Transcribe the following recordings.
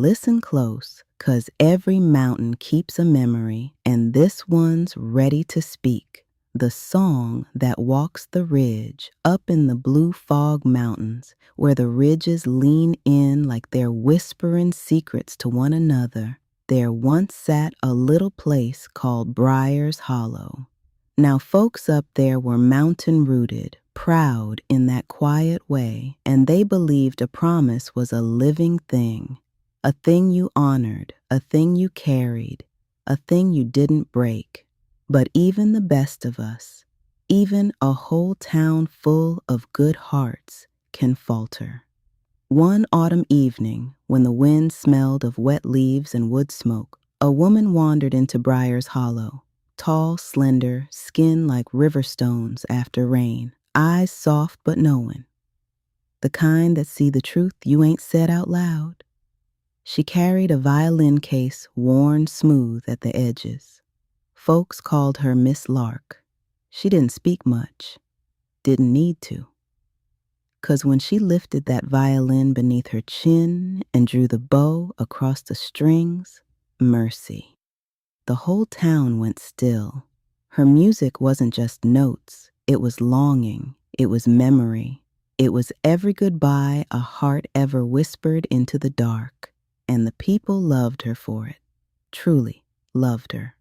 listen close, 'cause every mountain keeps a memory, and this one's ready to speak. The song that walks the ridge up in the blue fog mountains, where the ridges lean in like they're whispering secrets to one another. There once sat a little place called Briar's Hollow. Now folks up there were mountain-rooted, proud in that quiet way, and they believed a promise was a living thing, a thing you honored, a thing you carried, a thing you didn't break. But even the best of us, even a whole town full of good hearts, can falter. One autumn evening, when the wind smelled of wet leaves and wood smoke, a woman wandered into Briar's Hollow. Tall, slender, skin like river stones after rain, eyes soft but knowing. The kind that see the truth you ain't said out loud. She carried a violin case worn smooth at the edges. Folks called her Miss Lark. She didn't speak much, didn't need to. 'Cause when she lifted that violin beneath her chin and drew the bow across the strings, mercy. The whole town went still. Her music wasn't just notes, it was longing, it was memory. It was every goodbye a heart ever whispered into the dark, and the people loved her for it, truly loved her.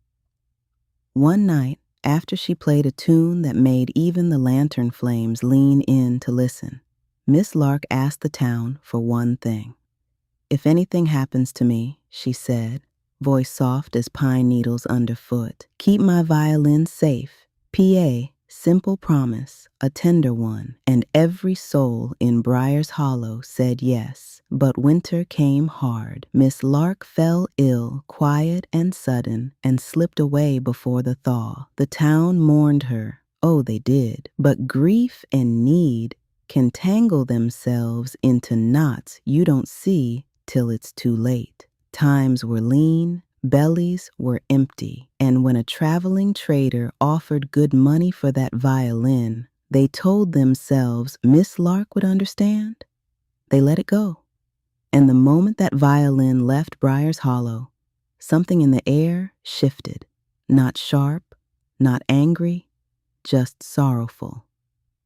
One night, after she played a tune that made even the lantern flames lean in to listen, Miss Lark asked the town for one thing. "If anything happens to me," she said, voice soft as pine needles underfoot, "keep my violin safe. P.A., simple promise, a tender one." And every soul in Briar's Hollow said yes. But winter came hard. Miss Lark fell ill, quiet and sudden, and slipped away before the thaw. The town mourned her. Oh, they did. But grief and need can tangle themselves into knots you don't see till it's too late. Times were lean, bellies were empty, and when a traveling trader offered good money for that violin, they told themselves Miss Lark would understand. They let it go. And the moment that violin left Briar's Hollow, something in the air shifted. Not sharp, not angry, just sorrowful.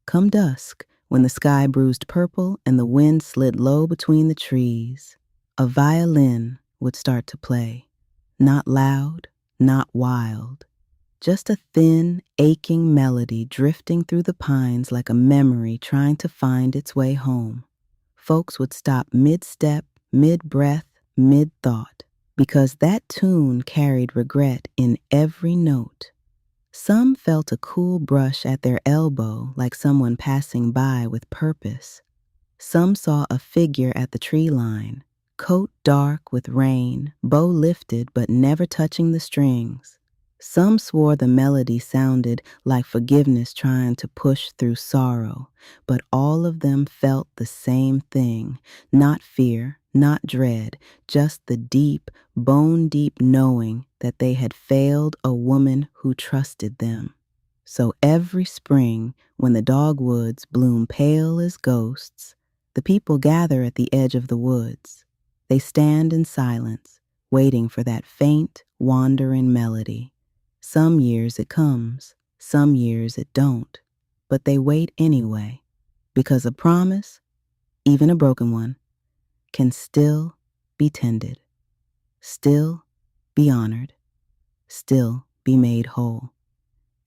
Come dusk, when the sky bruised purple and the wind slid low between the trees, a violin would start to play. Not loud, not wild, just a thin, aching melody drifting through the pines like a memory trying to find its way home. Folks would stop mid-step, mid-breath, mid-thought, because that tune carried regret in every note. Some felt a cool brush at their elbow like someone passing by with purpose. Some saw a figure at the tree line, coat dark with rain, bow lifted but never touching the strings. Some swore the melody sounded like forgiveness trying to push through sorrow, but all of them felt the same thing, not fear, not dread, just the deep, bone-deep knowing that they had failed a woman who trusted them. So every spring, when the dogwoods bloom pale as ghosts, the people gather at the edge of the woods. They stand in silence, waiting for that faint, wandering melody. Some years it comes, some years it don't, but they wait anyway, because a promise, even a broken one, can still be tended, still be honored, still be made whole.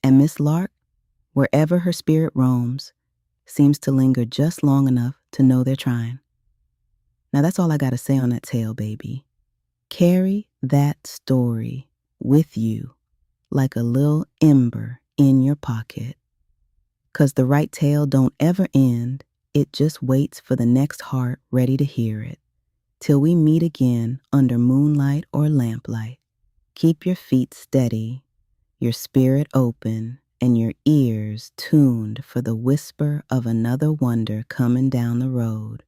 And Miss Lark, wherever her spirit roams, seems to linger just long enough to know they're trying. Now that's all I gotta say on that tale, baby. Carry that story with you like a little ember in your pocket. 'Cause the right tale don't ever end, it just waits for the next heart ready to hear it. Till we meet again under moonlight or lamplight, keep your feet steady, your spirit open, and your ears tuned for the whisper of another wonder coming down the road.